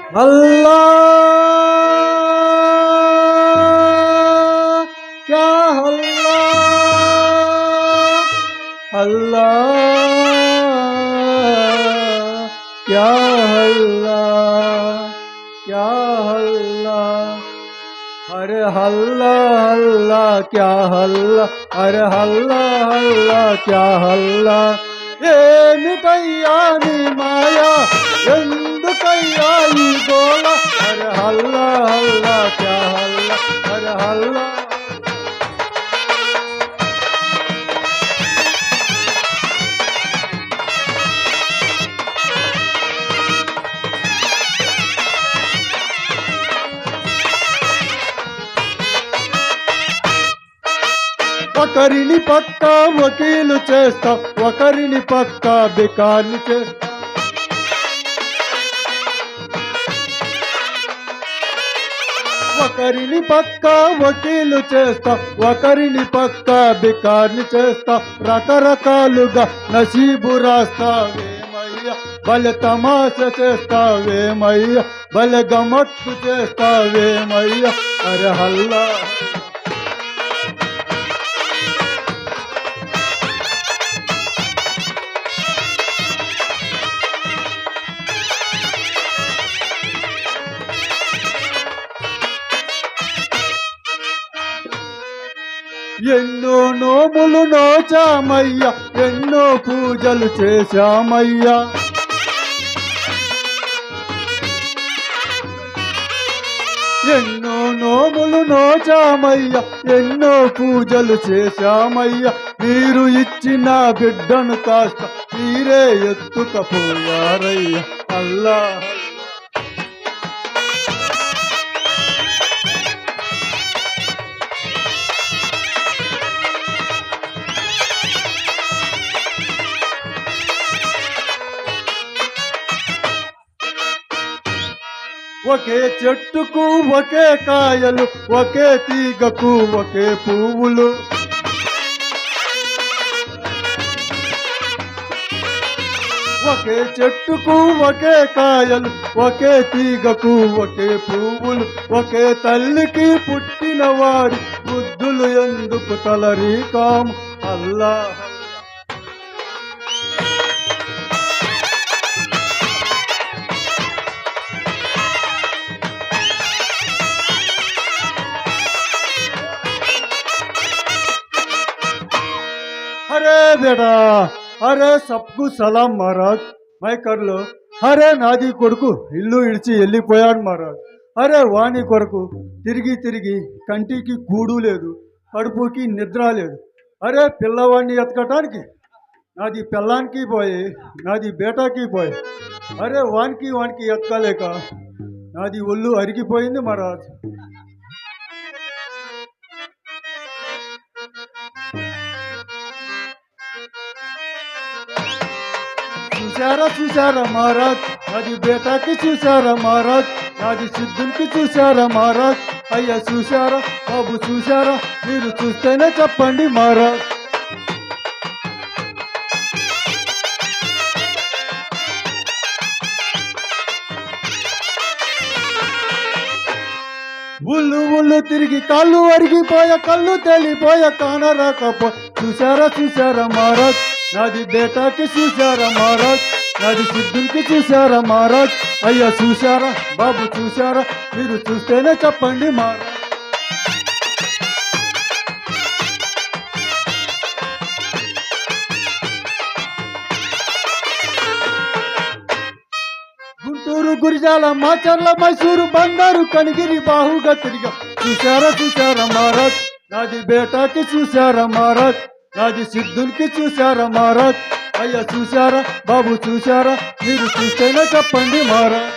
अल्लाह क्या अल्लाह अल्लाह क्या अल्लाह क्या अल्लाह अरे हल्ला हल्ला क्या हल्ला अरे हल्ला हल्ला क्या हल्ला ఏమిటయ్యా నీ మాయా ఎందుకయ్యా ఈ గోళ అరే హల్లా హల్లా క్యా హల్లా అరే హల్లా ఒకరిని పక్క వకీలు చేస్తా ఒకరిని పక్క బికార్ని చేస్తా ఒకరిని పక్క వకీలు చేస్తా ఒకరిని పక్క బికార్ని చేస్తా రకరకాలుగా నసీబు రాస్తావేమయ్యా భలే తమాష చేస్తావేమయ్యా భలే గమత్తు చేస్తావేమయ్యా అరే హల్లా ఎన్నో నోములు నోచామయ్యా ఎన్నో పూజలు చేశామయ్యా ఎన్నో నోములు నోచామయ్యా ఎన్నో పూజలు చేశామయ్యా మీరు ఇచ్చిన బిడ్డను కాస్త మీరే ఎత్తుకపోయారయ్యా అల్లా ఒకే చెట్టుకు ఒకే కాయలు ఒకే తీగకు ఒకే పువ్వులు ఒకే చెట్టుకు ఒకే కాయలు ఒకే తీగకు ఒకే పువ్వులు ఒకే తల్లికి పుట్టిన వారి బుద్ధులు ఎందుకు తలరీకాము అల్లా अरे बेटा अरे सबको सलाम महाराज मैं कर लो अरे నాది కొడుకు ఇల్లు ఇడిచి వెళ్ళిపోయాడు మహారాజ్ అరే వాణి కొరకు తిరిగి తిరిగి కంటికి కూడు లేదు కడుపుకి నిద్ర లేదు అరే పిల్లవాడిని ఎత్తుకటానికి నాది పిల్లానికి పోయి నాది బేటాకి పోయి అరే వానికి ఎత్తలేక నాది ఒళ్ళు అరిగిపోయింది మహారాజ్ చూసారా మహారాజ్ నాది బేటాకి చూసారా మహారాజ్ నాది సిద్ధునికి చూసారా మహారాజ్ అయ్యా చూసారా బాబు చూసారా మీరు చూస్తేనే చెప్పండి మహారాజ్ ఉళ్ళు తిరిగి కళ్ళు అరిగిపోయా కళ్ళు తేలిపోయా కానరాకపో చూసారా మహారాజ్ నాది బేటాకి చూసారా మహారాజ్ నాది సిద్ధునికి చూసారా మహారాజ్ అయ్యా చూసారా బాబు చూసారా మీరు చూస్తేనే చెప్పండి మహారాజ్ గుంటూరు గురిజాల మాచర్ల మైసూరు బంగారు కనిగిరి బాహుగా తిరిగా చూసారా మహారాజ్ నాది బేటాకి చూసారా మహారాజ్ నాది సిద్ధునికి చూసారా మహారాజ్ అయ్యా చూసారా బాబు చూసారా మీరు చూస్తేనే చెప్పండి మహారాజ్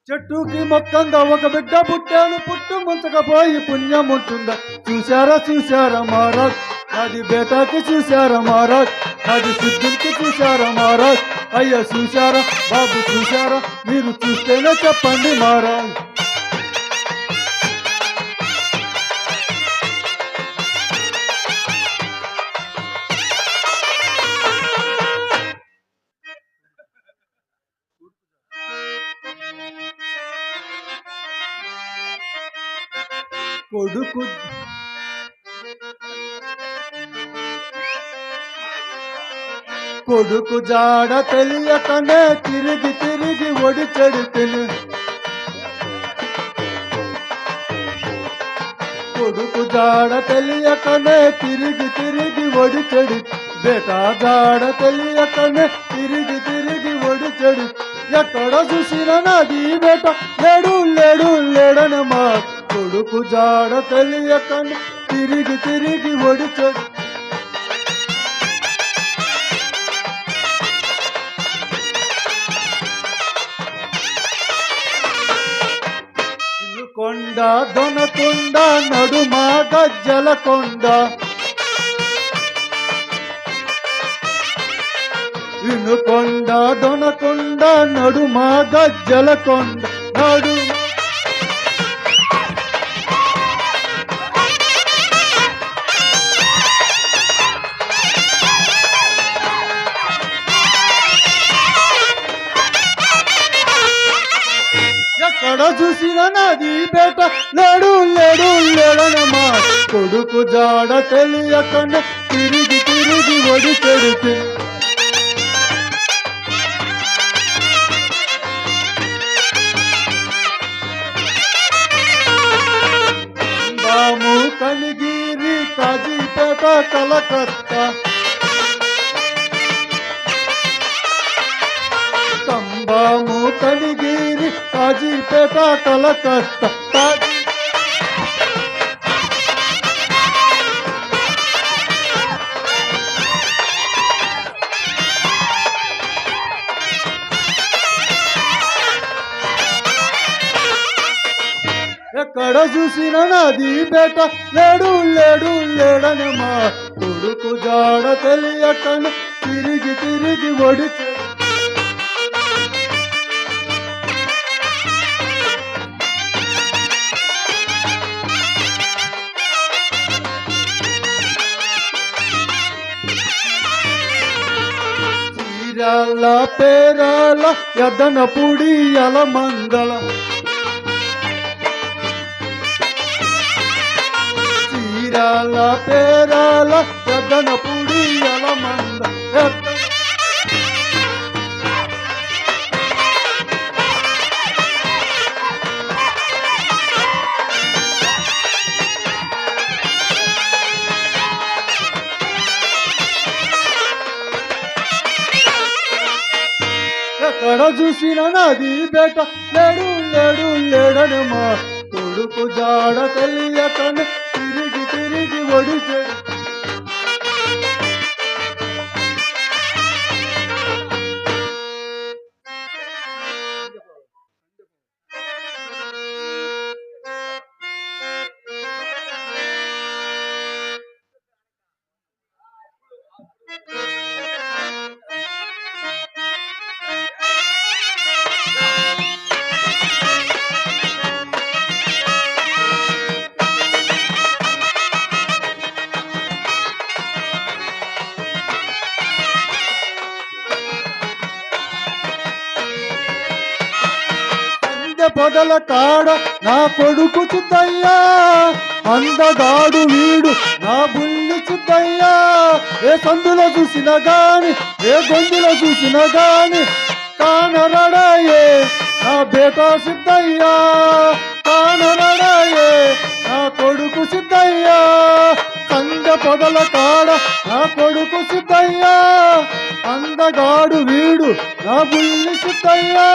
చెట్టుకి మొక్కంగా ఒక బిడ్డ పుట్టాను పుట్టు ముంచకపోయి పుణ్యం ఉంటుందా చూసారా మహారాజ్ నాది బేటాకి చూసారా మహారాజ్ నాది సిద్ధునికి చూసారా మహారాజ్ అయ్యా చూసారా బాబు చూసారా మీరు చూస్తేనే చెప్పండి మహారాజ్ కొడుకు కొడుకు జాడ తెలియకనే తిరిగి తిరిగి ఒడి చెడితిని కొడుకు జాడ తెలియకనే తిరిగి తిరిగి ఒడి చెడి బేటా జాడ తెలియకనే తిరిగి తిరిగి ఒడి చెడి ఎక్కడ చూసిన నాది బేట లేడు లేడు లేడని మా కొడుకు జాడ తెలియకనే తిరిగి తిరిగి ఒడి చెడి కొండ దొనకొండ నడుమ గజ్జల కొండ వినుకొండ దొనకొండ నడుమ గజ్జల కొండ నడు ఎక్కడ చూసిన నాది బేట లేడు లేడు లేడనమా కొడుకు జాడ తెలియకనే తిరిగి తిరిగి ఒడి చెడితే బాము కనిగిరి కాజీపేట కలకత్తా కంబాము కనిగిరి కాజీపేట కలకత్తా ఎక్కడ చూసిన నాది బేట లేడు లేడు లేడని మా కొడుకు జాడ తెలియకనే తిరిగి తిరిగి ఒడి చీరాల పేరాల యదన పుడి అల మంగళ చీరాల పేరాల యదన పుడి అల మంగళ ఎక్కడ చూసిన నాది బేట లేడు లేడు లేడని మా కొడుకు జాడ తెలియకనే తిరిగి తిరిగి ఒడి చెడి పొదల కాడ నా కొడుకు చిద్దయ్యా అందగాడు వీడు నా బుల్లి చిద్దయ్యా ఏ సందులో చూసినా గాని ఏ గొంతులో చూసినా గాని కానరడాయే నా బేటా సిద్ధయ్యా కానరడాయే నా కొడుకు సిద్ధయ్యా సంద పొదల కాడ నా కొడుకు సిద్ధయ్యా అందగాడు వీడు నా బుల్లి సిద్ధయ్యా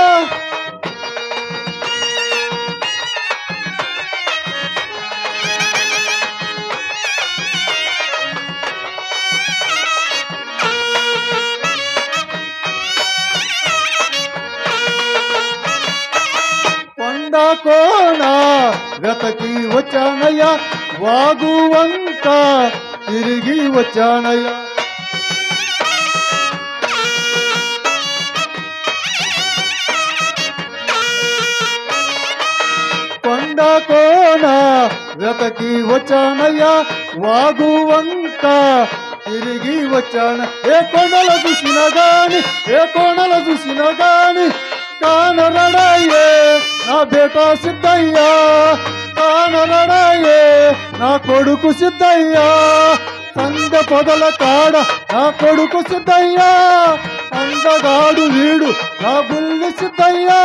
కోన వెతకి వచ్చానయ్యా వాగు వంక తిరిగి వచ్చానయ్యా కొండ కోన వెతకి వచ్చానయ్యా వాగు వంక తిరిగి వచ్చాన ఏ కొండల చూసినా గాని ఏ కోణల చూసినా గాని కానరడాయే నా బేటా సిద్ధయ్యా కానరడాయే నా కొడుకు సిద్ధయ్యా సంద పొదల కాడ నా కొడుకు సిద్ధయ్యా అందగాడు వీడు నా బుల్లి సిద్ధయ్యా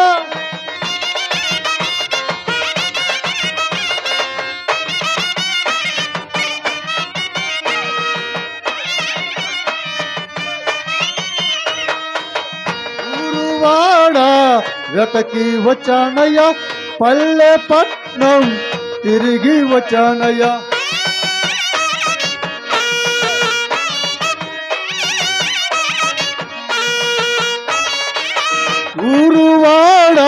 ఊరువాడ వెతకి వచ్చానయ్యా పల్లె పట్నం తిరిగి వచ్చానయ్యా ఊరువాడ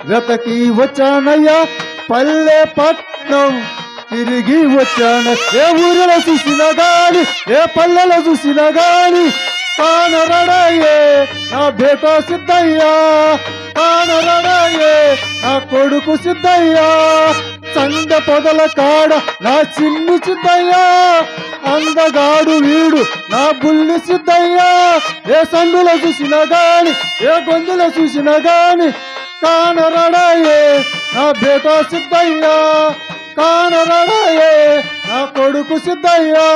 వెతకి వచ్చానయ్యా పల్లె పట్నం తిరిగి వచ్చాను ఏ ఊరిలో చూసినా గాని ఏ పల్లెలో చూసినా గాని కానరడాయే నా బేటా సిద్ధయ్యా కానరడాయే నా కొడుకు సిద్ధయ్యా సంద పొదల కాడ నా చిన్ని సిద్ధయ్యా అందగాడు వీడు నా బుల్లి సిద్ధయ్యా ఏ సందులో చూసినా గాని ఏ గొంతులో చూసినా గాని కానరడాయే నా బేటా సిద్ధయ్యా కానరడాయే నా కొడుకు సిద్ధయ్యా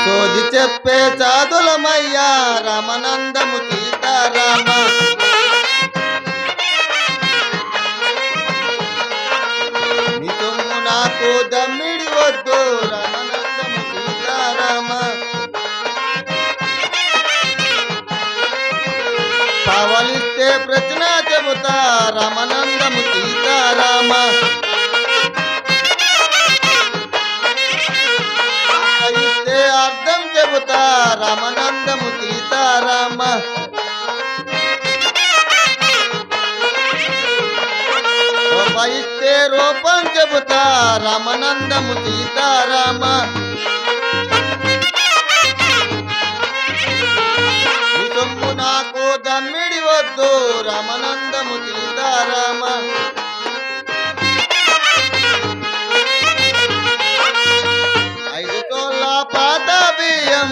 సోది చెప్పే చాదులమయ్యా రామనందము సీతారామ నీ సొమ్ము నాకు దమ్మిడి వద్దు రామనందము సీతారామ కావలిస్తే ప్రశ్న చెబుతా రామనందము సీతారామ ఇస్తే అర్థం చెబుతా రామనందము సీతారామ ఇస్తే రూపం చెబుతా రామనందము సీతారామ ఈ సొమ్ము నాకు దమ్మిడి వద్దు రామనందము సీతారామ ఐదు తోళ్ళ పాత బియ్యం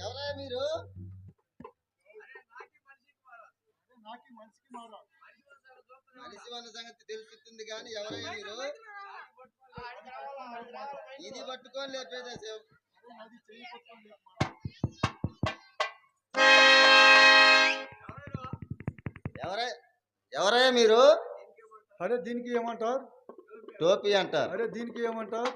ఎవరా మీరు మనిషి వాళ్ళ సంగతి తెలుస్తుంది కానీ ఎవరయ్యా మీరు ఇది పట్టుకొని లేపేదా సేవ్ ఎవరయ్యా మీరు అరే దీనికి ఏమంటారు టోపీ అంటారు అరే దీనికి ఏమంటారు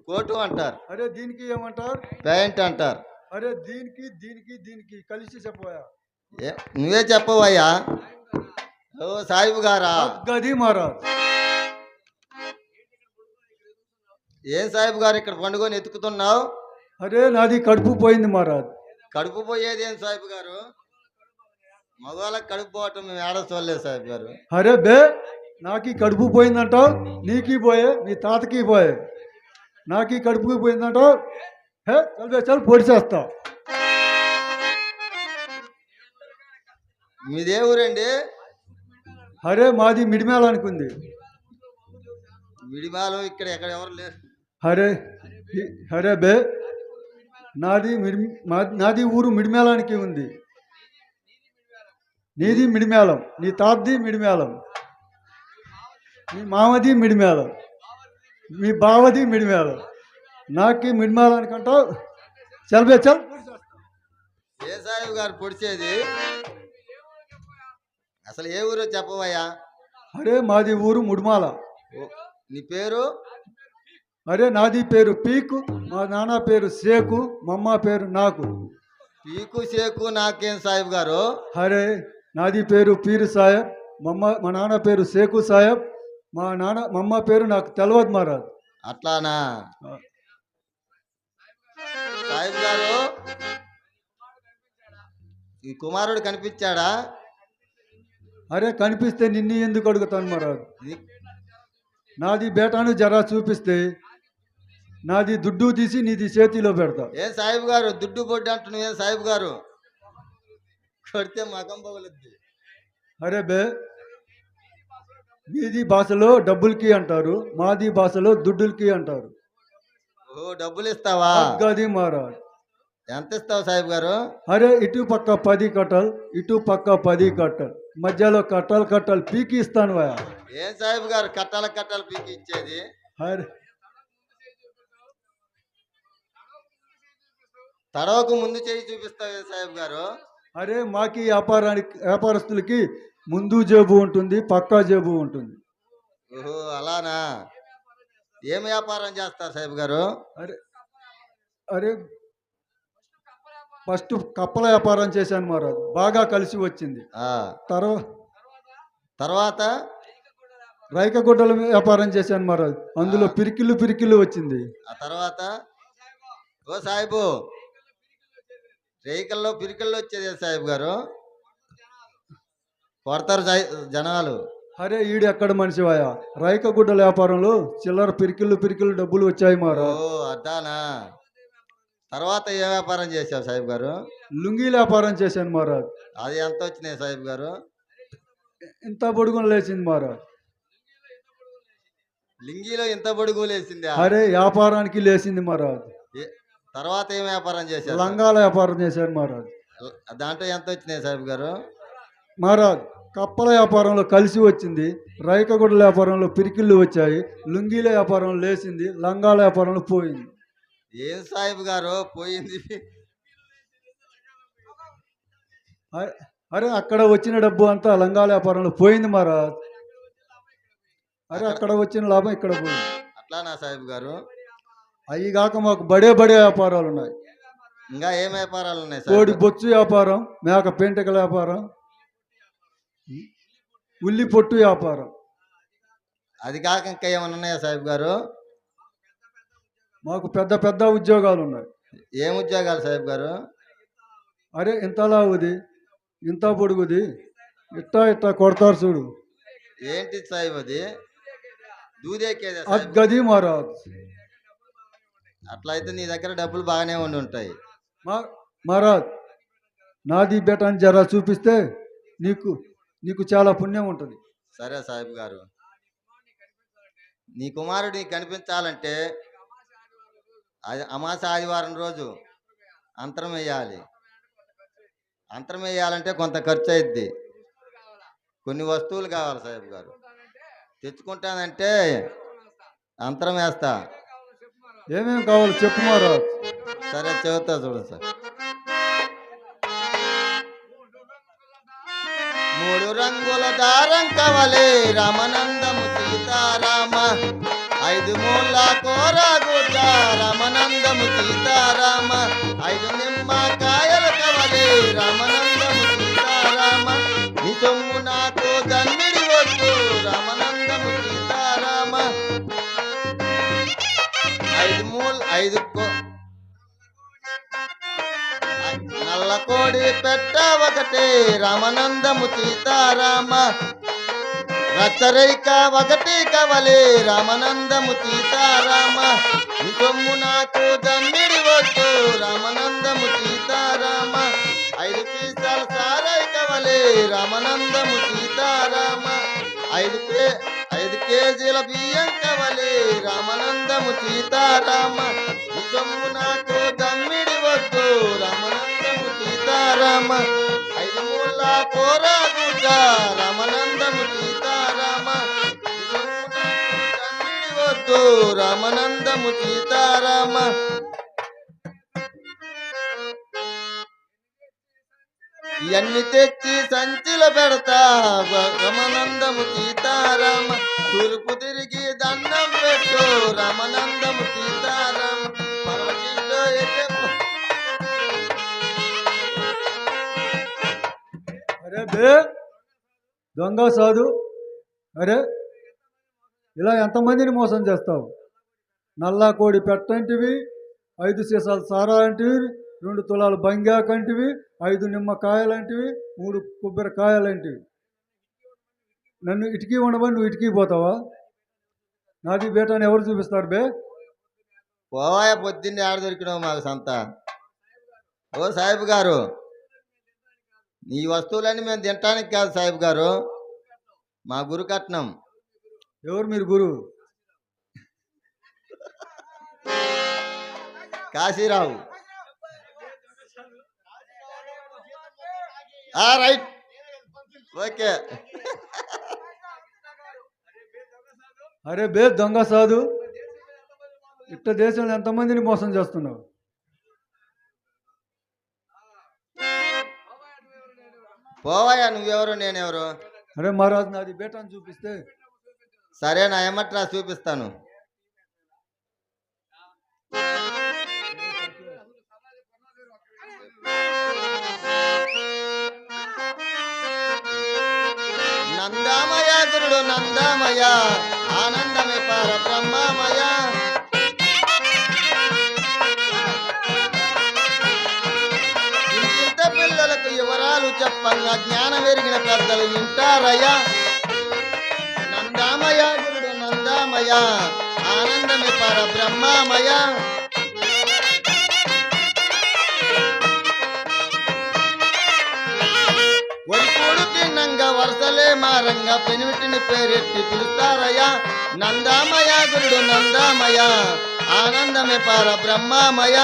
కోటు అంటారు అరే దీనికి ఏమంటారు ప్యాంట్ అంటారు అరే దీనికి దీనికి దీనికి కలిసి చెప్పబోయా నువ్వే చెప్పవయ్యా ఓ సాయిబు గారా గది మహారాజ్ ఏం సాయిబు గారు ఇక్కడ పండుగని ఎత్తుకుతున్నావు అరే నాది కడుపు పోయింది మహారాజ్ కడుపు పోయేది ఏం సాయిబు గారు మగవాళ్ళకి కడుపు పోవటం మేము ఏడ చూడలేదు సాయిబు గారు అరే బే నాకి కడుపు పోయిందంటావు నీకి పోయే నీ తాతకి పోయే నాకి కడుపుకి పోయిందంటావు హే చల్ బే చల్ పొడి చేస్తావు మీదే ఊరండి అరే మాది మిడిమేళానికి ఉంది మిడిమాలో ఇక్కడ ఎక్కడ ఎవరు లేరు అరే అరే బే నాది ఊరు మిడిమేళానికి ఉంది నీది మిడిమేళం నీ తాతది మిడిమేళం మీ మామది మిడిమేళం మీ బావది మిడిమేళం నాకి మిడిమేళానికి అంటావు చల్ బే చల్ ఏ సాయిబు గారు పొడిచేది అసలు ఏ ఊరో చెప్పవయ్యా అరే మాది ఊరు ముడిమాల నీ పేరు అరే నాది పేరు పీకు మా నాన్న పేరు సేకు మా అమ్మ పేరు నాకు పీకు సేకు నాకేం సాయిబు గారు అరే నాది పేరు పీరు సాహెబ్ మా నాన్న పేరు సేకు సాహెబ్ మా అమ్మ పేరు నాకు తెలవదు మహారాజ్ అట్లానా సాయిబు గారు ఈ కుమారుడు కనిపించాడా? అరే కనిపిస్తే నిన్ను ఎందుకు అడుగుతాను మహారాజ్? నీ- నాది బేటాను జరా చూపిస్తే నాది దుడ్డు తీసి నీది చేతిలో పెడతా. ఏం సాహిబ్ గారు దుడ్డు బొడ్డు అంటున్నావు? ఏం సాహిబ్ గారు కొడితే మకం పగులుద్ది. అరే బే, మీది భాషలో డబ్బులకి అంటారు, మాది భాషలో దుడ్డులకి అంటారు. ఓ డబ్బులు ఇస్తావా? గది మహారాజ్. ఎంత ఇస్తావు సాహిబ్ గారు? అరే ఇటు పక్క 10 కట్టలు, ఇటు పక్క 10 కట్టలు, మధ్యలో కట్టలు కట్టలు పీకి ఇస్తాను వయా. ఏం సాహిబ్ గారు కట్టాల కట్టాలు పీకి ఇచ్చేది? అరే తడవకు ముందు చేయి చూపిస్తావు ఏం సాహిబ్ గారు? అరే మాకి వ్యాపారస్తులకి ముందు జేబు ఉంటుంది, పక్కా జేబు ఉంటుంది. ఓహో అలానా? ఏం వ్యాపారం చేస్తారు సాహిబ్ గారు? అరే అరే ఫస్ట్ కప్పల వ్యాపారం చేశాను మహారాజ్, బాగా కలిసి వచ్చింది. ఆ తర్వాత తర్వాత రైకగుడ్డల వ్యాపారం చేశాను మహారాజ్, అందులో పిరికిళ్ళు వచ్చింది. ఆ తర్వాత ఓ సాహిబు రేకల్లో పిరికల్లో వచ్చేది ఏం సాహిబ్ గారు? కొడతారు జనాలు. అరే ఈడు ఎక్కడ మనిషివాయా, రైకగుడ్డల వ్యాపారంలో చిల్లర పిరికిళ్ళు డబ్బులు వచ్చాయి ఓ మహారాజ్. అద్దానా? తర్వాత ఏ వ్యాపారం చేసావు సాహిబ్ గారు? లుంగీల వ్యాపారం చేశాను మహారాజ్, అది ఎంత వచ్చినాయి సాహిబ్ గారు? ఇంత పొడుగున లేచింది మహారాజ్. లింగిలో ఇంత బొడుగు లేసిందా? అరే వ్యాపారానికి లేచింది మహారాజ్. తర్వాత ఏం వ్యాపారం చేశారు? లంగాల వ్యాపారం చేశాను మహారాజ్. దాంట్లో ఎంత వచ్చినాయి సాహిబ్ గారు? మహారాజ్ కప్పల వ్యాపారంలో కలిసి వచ్చింది, రైకగుడ్డల వ్యాపారంలో పిరికిళ్ళు వచ్చాయి, లుంగీల వ్యాపారంలో లేచింది, లంగాల వ్యాపారంలో పోయింది. ఏం సాహిబ్ గారు పోయింది? అరే అక్కడ వచ్చిన డబ్బు అంతా లంగాల వ్యాపారంలో పోయింది మహారాజ్. అరే అక్కడ వచ్చిన లాభం ఇక్కడ పోయింది. అట్లానా సాహిబ్ గారు? అవి కాక మాకు బడే వ్యాపారాలు ఉన్నాయి. ఇంకా ఏం వ్యాపారాలు ఉన్నాయి కోడి సాహిబ్? బొచ్చు వ్యాపారం, మేక పెంటకల వ్యాపారం, ఉల్లి పొట్టు వ్యాపారం. అది కాక ఇంకా ఏమైనా ఉన్నాయా సాహిబ్ గారు? మాకు పెద్ద ఉద్యోగాలు ఉన్నాయి. ఏం ఉద్యోగాలు సాహిబ్ గారు? అరే ఇంతలా ఉంది, ఇంత పొడుగుది, ఇట్టా కొడతారు చూడు. ఏంటి సాహిబ్ అది? దూదేకేదా అది సాహిబ్? గది మహారాజ్. అట్లయితే నీ దగ్గర డబ్బులు బాగానే ఉండి ఉంటాయి. మహారాజ్ నాది బేటాన్ని జరా చూపిస్తే నీకు చాలా పుణ్యం ఉంటుంది. సరే సాహిబ్ గారు, నీ కుమారుడు నీకు కనిపించాలంటే అమాస ఆదివారం రోజు అంతరం వేయాలి. అంతరం వేయాలంటే కొంత ఖర్చు అయిద్ది, కొన్ని వస్తువులు కావాలి సాహిబ్ గారు. తెచ్చుకుంటానంటే అంతరం వేస్తా. ఏమేమి కావాలో చెప్పు మహారాజ్. సరే చెబుతా చూడండి సార్. 3 రంగుల దారం కవలే రామనందము సీతారామ, 5 మూల కోరగుడ్డ రామనందము సీతారామ, 5 నిమ్మకాయల కవలే రామనందము సీతారామ, నీ సొమ్ము నాకు దమ్మిడి వద్దు రామనందము సీతారామ, 5 నల్ల కోడి పెట్ట ఒకటే రామనందము సీతారామ, రచ్చరైక ఒకటి కవలే రామనందము సీతారామ, నీ సొమ్ము నాకు దమ్మిడి వద్దు రామనందము సీతారామ, 5 సీసాల సారాయి కవలే రామనందము సీతారామ, 5 కేజీల బియ్యం కవలే రామనందము సీతారామ, నీ సొమ్ము నాకు దమ్మిడి వద్దు రామనందము సీతారామ, 5 మూల కోరగుడ్డ రామనందము సీతారామ, నీ సొమ్ము నాకు దమ్మిడి వద్దు రామనందము సీతారామ. ఇవన్నీ తెచ్చి సంచిలో పెడతా రామనందము సీతారామ, తూర్పు తిరిగి దండం పెట్టు రామనందము సీతారామ, పర్వతింటో అరే బే దొంగ సాధు, అరే ఇలా ఎంతమందిని మోసం చేస్తావు? నల్లా కోడి పెట్టంటివి, 5 సీసాలు సారా అంటివి, 2 తులాలు బంగాకంటివి, 5 నిమ్మకాయలంటివి, 3 కొబ్బరికాయలంటివి. నన్ను ఇటుకీ ఉండమని నువ్వు ఇటుకీ పోతావా? నాది బేటాని ఎవరు చూపిస్తారు బే? పోవాయ పొద్దున్నే ఆడ దొరికినావు మాకు సంత. ఓ సాహిబ్ గారు, ఈ వస్తువులన్నీ మేము తినటానికి కాదు సాహిబ్ గారు, మా గురు కట్నం. ఎవరు మీరు గురువు? కాశీరావు. Right, okay. అరే బే దొంగ సాధు, ఇట్ట దేశంలో ఎంతమందిని మోసం చేస్తున్నావు? పోవాయా, నువ్వెవరు నేనెవరు? అరే మహారాజ్, నాది బేటాను చూపిస్తే. సరే నా ఏమట్రా చూపిస్తాను. నందామయ గురుడు నందామయ, ఆనందమే పర బ్రహ్మమయ. ఇంత పిల్లలకు వివరాలు చెప్పంగా జ్ఞానం ఎరిగిన పెద్దలు వింటారయ్యా. నందామయ గురుడు నందామయ, ఆనందమే పర బ్రహ్మమయ. వరికూడు తిన్నంగా వరసలే మారంగా పెనిమిటిని పేరెట్టి పిలుస్తారయ్యా. నందామయ గురుడు నందామయ, ఆనందమే పర బ్రహ్మమయ.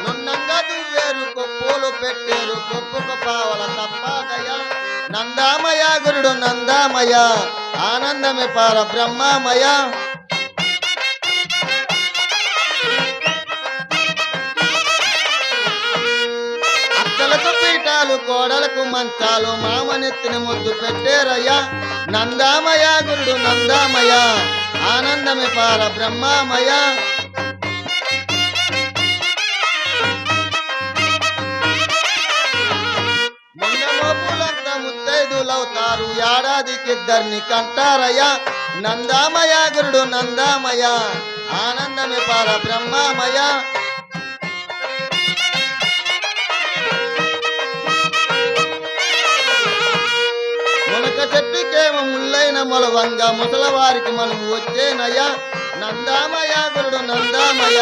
నున్నంగా దువ్వేరు కొప్పులు పెట్టేరు, కొప్పుకు పావల తప్పదయ్యా. నందామయ గురుడు నందామయ, ఆనందమే పర బ్రహ్మమయ. అక్కలకు పీఠాలు, కోడలకు మంచాలు, మామనెత్తిన ముద్దు పెట్టేరయ్యా. నందామయ గురుడు నందామయ, ఆనందమే పర బ్రహ్మమయ. ముండమోపులంతా ముత్తైదులవుతారు, ఏడాదికిద్దరిని కంటారయ్యా. నందామయ గురుడు నందామయ, ఆనందమే పర బ్రహ్మమయ. మునక చెట్టుకేమో ముల్లైన మొలవంగా, ముసలవారికి మనం వచ్చేనయ్యా. నందామయ గురుడు నందామయ,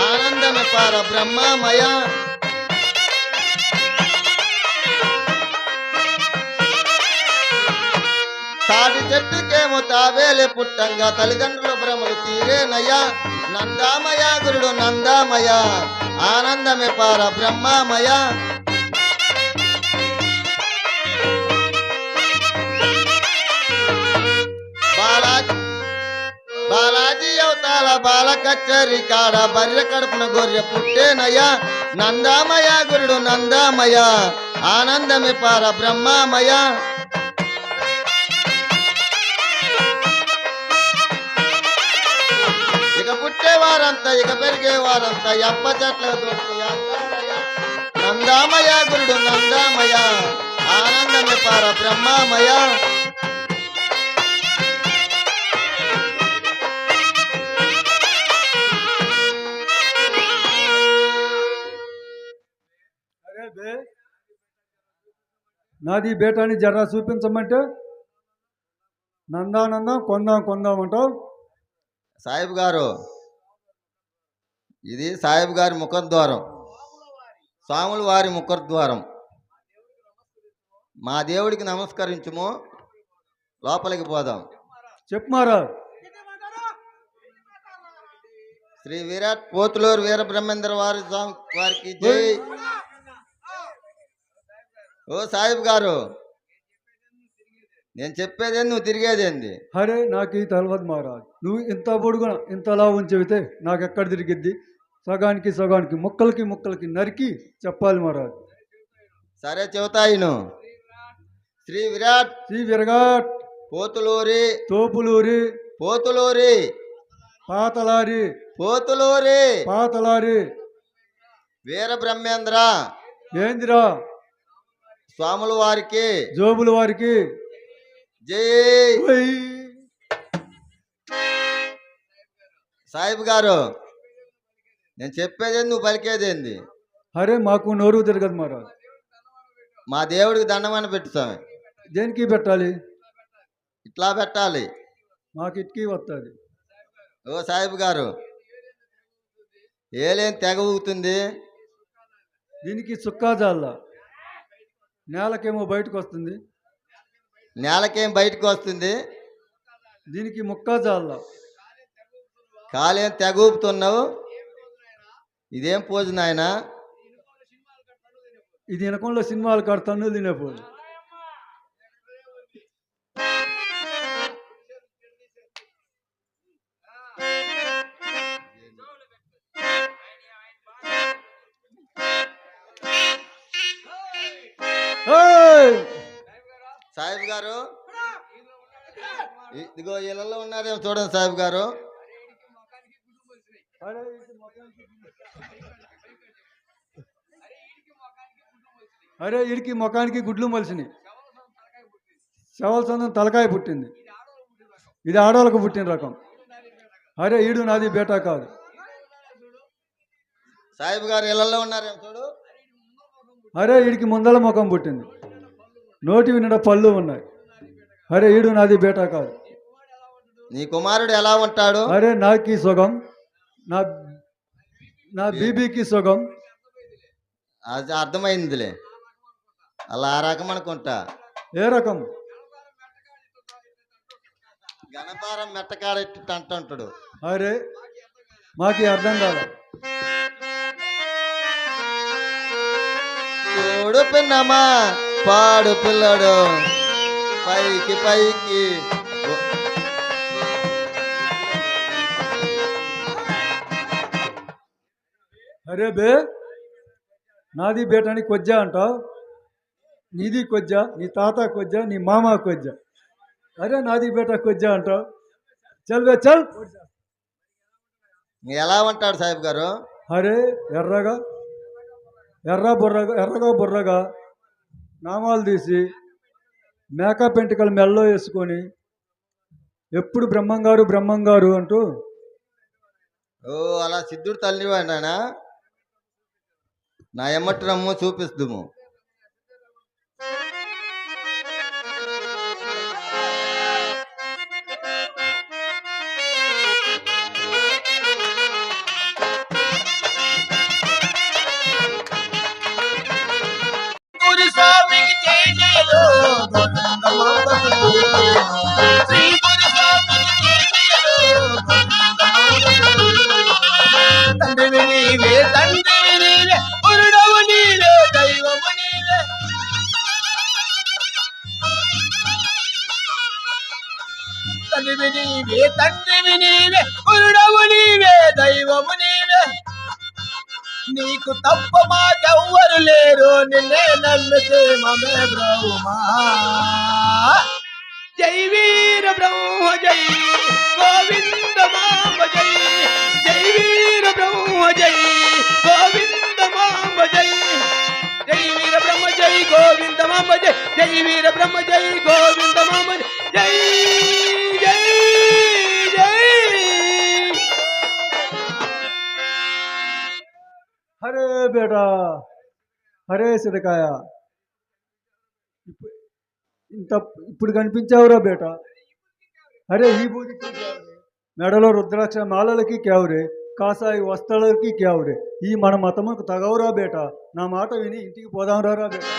ఆనందమే పర బ్రహ్మమయ. తాటి చెట్టుకేమో తావేలే పుట్టంగా, తల్లిదండ్రుల భ్రమలు తీరేనయ్యా. నందామయ గురుడు నందామయ, ఆనందమే పర బ్రహ్మమయ. బాలాజీ అవతాల బాల కచ్చరి కాడ బర్రె కడుపున గొర్రె పుట్టేనయ్యా. నందామయ గురుడు నందామయ, ఆనందమే పర బ్రహ్మమయ. ఇక పుట్టేవారంతా ఇక పెరిగేవారంతా ఎప్ప చెట్ల దొరికి అంటారయ్యా. నందామయ గురుడు నందామయ, ఆనందమే పర బ్రహ్మమయ. అరే బే, నాది బేటాని జర్రా చూపించమంటే నందానందం కొందాం కొందాం అంటావు. సాహిబ్ గారు, ఇది సాహిబ్ గారి ముఖద్వారం, స్వాముల వారి ముఖద్వారం. మా దేవుడికి నమస్కరించుము, లోపలికి పోదాం. చెప్పు మహారాజ్. శ్రీ విరాట్ పోతులూరు వీరబ్రహ్మేంద్ర వారికి జై. ఓ సాహిబ్ గారు, నేను చెప్పేదేంది, నువ్వు తిరిగేదేంది? అరే నాకు ఈ తెలవదు మహారాజ్. నువ్వు ఇంత పొడుగున ఇంతలా ఉంచెవితే నాకు ఎక్కడ తిరిగిద్ది? సగానికి సగానికి ముక్కలకి ముక్కలకి నరికి చెప్పాలి మహారాజ్. సరే చెబుతాయిను. శ్రీ విరాట్ శ్రీ విరగాట్ పోతులూరి తోపులూరి పోతులూరి పాతలారి పోతులూరి పాతలారి వీరబ్రహ్మేంద్ర ఏందిరా స్వాముల వారికి జోబుల వారికి జై. ఓయ్. సాహిబ్ గారు, నేను చెప్పేదేంది, నువ్వు పలికేదేంది? అరే మాకు నోరు తిరగదు మహారాజ్. మా దేవుడికి దండమని పెట్టు స్వామి. దేనికి పెట్టాలి? ఇట్లా పెట్టాలి. మాకు ఇటుకి వస్తుంది. ఓ సాహిబ్ గారు, ఏలేం తెగ ఊగుతుంది. దీనికి సుక్కా జాల, నేలకేమో బయటకు వస్తుంది. నేలకేం బయటకు వస్తుంది. దీనికి ముక్కా జాల, కాలేం తెగ ఊపుతున్నావు. ఇదేం పోజు నాయనా? ఇది వెనకంలో సినిమాలు కడతాను తినేపోదు. సాహిబ్ గారు, ఇదిగో ఇళ్ళల్లో ఉన్నారేమో చూడండి సాహిబ్ గారు. అరే వీడికి ముఖానికి గుడ్లు మలిసినాయి. శవల సందం తలకాయ పుట్టింది. ఇది ఆడవాళ్ళకు పుట్టిన రకం. అరే ఈడు నాది బేటా కాదు. సాహిబ్ గారు ఇళ్ళల్లో ఉన్నారేమో చూడు. అరే వీడికి ముందల ముఖం పుట్టింది. నోటి వినడ పళ్ళు ఉన్నాయి. అరే ఈడు నాది బేటా కాదు. నీ కుమారుడు ఎలా ఉంటాడు? అరే నాకి సుఖం, నా నా బీబీకి సుఖం. అది అర్థమైందిలే. అలా ఆ రకం అనుకుంటా. ఏ రకం? గణపారం మెట్టకాడెట్టు అంటుంటాడు. అరే మాకి అర్థం కాదు. చూడు పిన్నమా పాడు పిల్లడు పైకి పైకి. అరే బే నాది బేటాని కొజ్జా అంటావు. నీది కొజ్జా, నీ తాత కొజ్జా, నీ మామ కొజ్జా. అరే నాది బేటా కొజ్జా అంటావు. చల్ బే చల్. ఎలా ఉంటాడు సాహిబ్ గారు? అరే ఎర్రగా బుర్రగా నామాలు తీసి మేకప్ పెంటికలు మెల్లో వేసుకొని ఎప్పుడు బ్రహ్మంగారు అంటూ. ఓ అలా సిద్ధుడు తల్లివాడినా? నా ఎమ్మటి రమ్ము చూపిస్తుము. తండ్రివి నీవే, గురుడవు నీవే, దైవము నీవే. నీకు తప్ప మాకెవ్వరు లేరు, నిన్నే నమ్మితే మమే బ్రహ్మా. జై వీర బ్రహ్మ జై గోవింద మాంబ జై. జై వీర బ్రహ్మ జై గోవింద మాంబ జై. జై వీర బ్రహ్మ జై గోవింద మాంబ జై. జై వీర బ్రహ్మ జై గోవింద మాంబ జై. జై అరే బేటా, అరే సిరకాయ, ఇప్పుడు కనిపించావురా బేటా. అరే ఈ బూదికి మెడలో రుద్రాక్ష మాలలకి క్యావురే, కాసాయి వస్త్రాలకి క్యావురే. ఈ మన మతముకు తగవురా బేటా. నా మాట విని ఇంటికి పోదాం రా బేటా.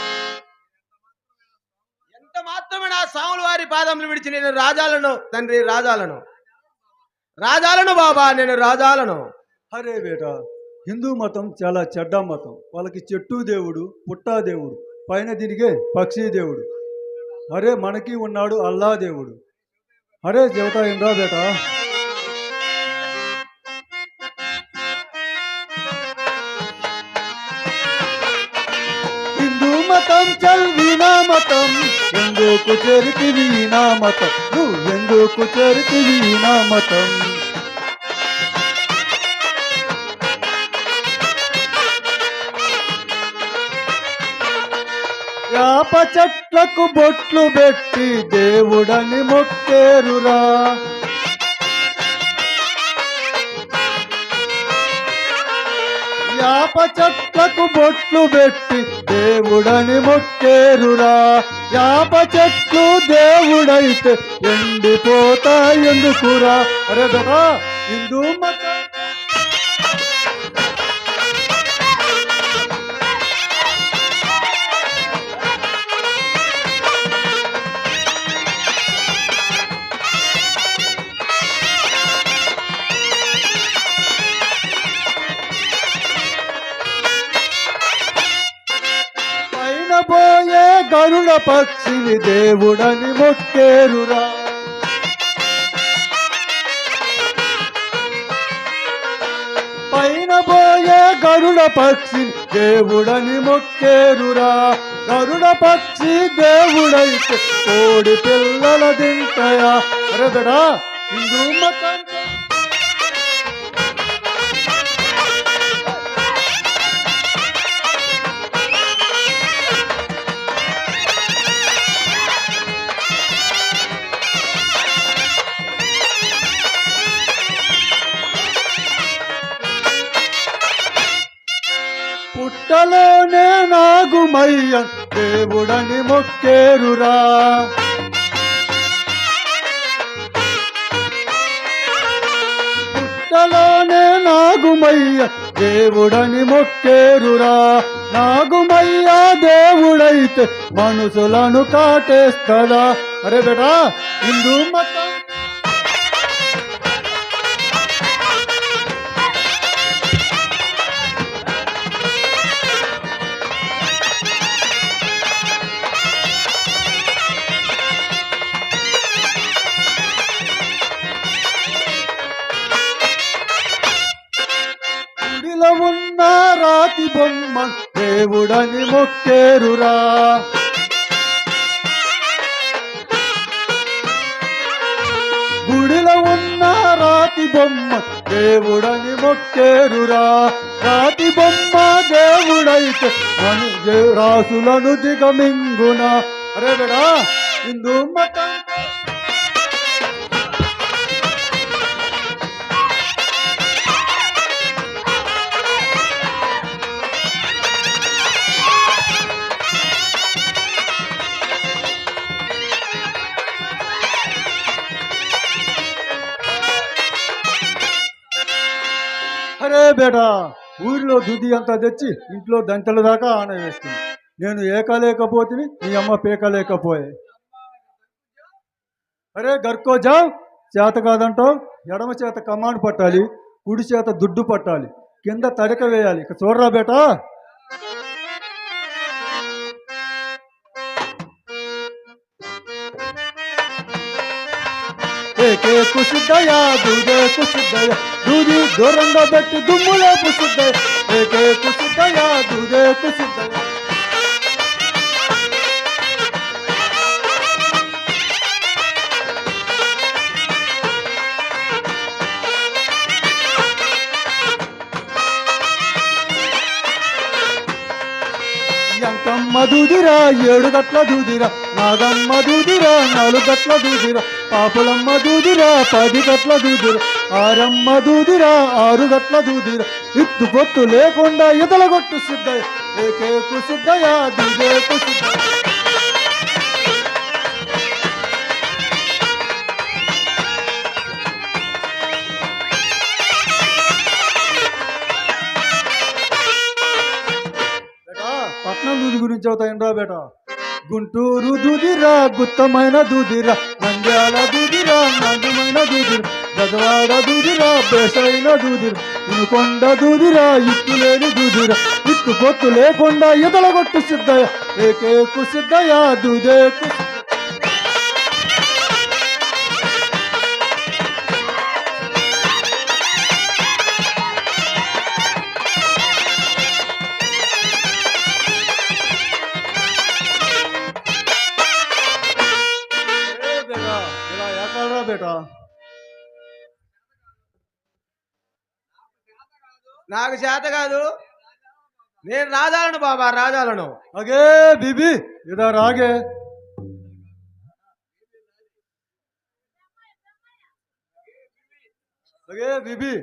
ఎంత మాత్రమే నా స్వాముల వారి పాదములు విడిచి నేను రాజాలను తండ్రి, రాజాలను బాబా, నేను రాజాలను. అరే బేటా, హిందూ మతం చాలా చెడ్డ మతం. వాళ్ళకి చెట్టు దేవుడు, పుట్టా దేవుడు, పైన తిరిగే పక్షి దేవుడు. అరే మనకి ఉన్నాడు అల్లా దేవుడు. అరే దేవతా ఏంద్రా బేటా. హిందూ మతం చల్వినా మతం, ఎందుకు చేరితివి నా మతం, నువ్వు ఎందుకు చేరితివి నా మతం. యాప చెట్లకు బొట్లు పెట్టి దేవుడని మొక్కేరురా. యాప చెట్లకు బొట్లు పెట్టి దేవుడని మొక్కేరురా. యాప చెట్లు దేవుడైతే ఎండిపోతా ఎందుకురా. అరే బేటా హిందూ మతం పైన పోయే గరుడ పక్షిని దేవుడని మొక్కేరురా. పైన పోయే గరుడ పక్షి దేవుడని మొక్కేరురా. గరుడ పక్షి దేవుడైతే కోడి పిల్లల తింటాయా. అరే బేటా హిందూ మతం పుట్టలోనే నాగుమయ్య దేవుడని మొక్కేరురా. పుట్టలోనే నాగుమయ్య దేవుడని మొక్కేరురా. నాగుమయ్య దేవుడైతే మనుషులను కాటేస్తదా. అరే బేటా హిందూ మతం గుడిలో ఉన్న రాతి బొమ్మ దేవుడని మొక్కేరురా. గుడిలో ఉన్న రాతి బొమ్మ దేవుడని మొక్కేరురా. రాతి బొమ్మ దేవుడైతే రాసులను దిగమింగున. అరే బేటా హిందూ మతం అరే బేటా ఊరిలో దుది అంతా తెచ్చి ఇంట్లో దంతల దాకా ఆన వేస్తుంది. నేను ఏకలేకపోతే నీ అమ్మ పేకలేకపోయే. అరే గర్కో జావ్ చేత కాదంటావు. ఎడమ చేత కమాండ్ పట్టాలి, కుడి చేత దుడ్డు పట్టాలి, కింద తడక వేయాలి. ఇక చూడరా బేటా. ఏకే కుసిద్దయా దూదే కుసిద్దయా దూది దూరంగా పెట్టి దుమ్ములే పుసిద్దయ. ఏకే కుసిద్దయా దూదే కుసిద్దయా. ఎంకమ్మ దూదిరా 7 గట్ల దూదిరా. నాగమ్మ దూదిరా 4 గట్ల దూదిరా. పాపులమ్మ దూదిరా 10 గట్ల దూదిరా. ఆరమ్మ దూదిరా 6 గట్ల దూదిరా. ఇత్తు పొత్తు లేకుండా ఇతలగొట్టు సిద్ధయ్య. ఏకేకు సిద్ధయ్య దూదేకు సిద్ధయ్య. పట్నం దూది గురించి అవుతాయండ్రా బేటా. గుంటూరు దూదిరా గుత్తమైన దూదిరా. నంద్యాల దూదిరా నాందమైన దూదిరా. గజవాడ దూదిరా బేసైన దూదిరా. ఇనుకొండ దూదిరా ఇత్తులేని దూదిరా. ఇత్తు పొత్తు లేకుండా ఇతలగొట్టు సిద్ధయ్య. ఏకేకు సిద్ధయ్య దూదేకు. బేటా నాకు చేత కాదు. నేను రాజాలను బాబా, రాజాలను. అగే బీబీ ఇదార్ ఆగే. అగే బీబీ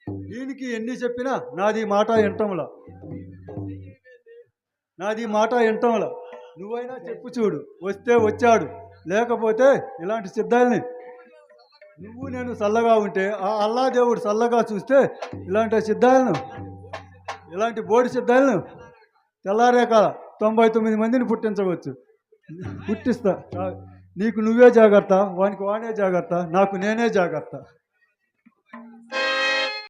దీనికి ఎన్ని చెప్పినా నాది మాట వింటంలా, నాది మాట వింటంలా. నువ్వైనా చెప్పు చూడు, వస్తే వచ్చాడు, లేకపోతే ఇలాంటి సిద్ధాలని నువ్వు నేను చల్లగా ఉంటే ఆ అల్లా దేవుడు చల్లగా చూస్తే ఇలాంటి సిద్ధాలను, ఇలాంటి బోడి సిద్ధాలను తెల్లారేక 99 మందిని పుట్టించవచ్చు. పుట్టిస్తా. నీకు నువ్వే జాగ్రత్త, వానికి వానే జాగ్రత్త, నాకు నేనే జాగ్రత్త.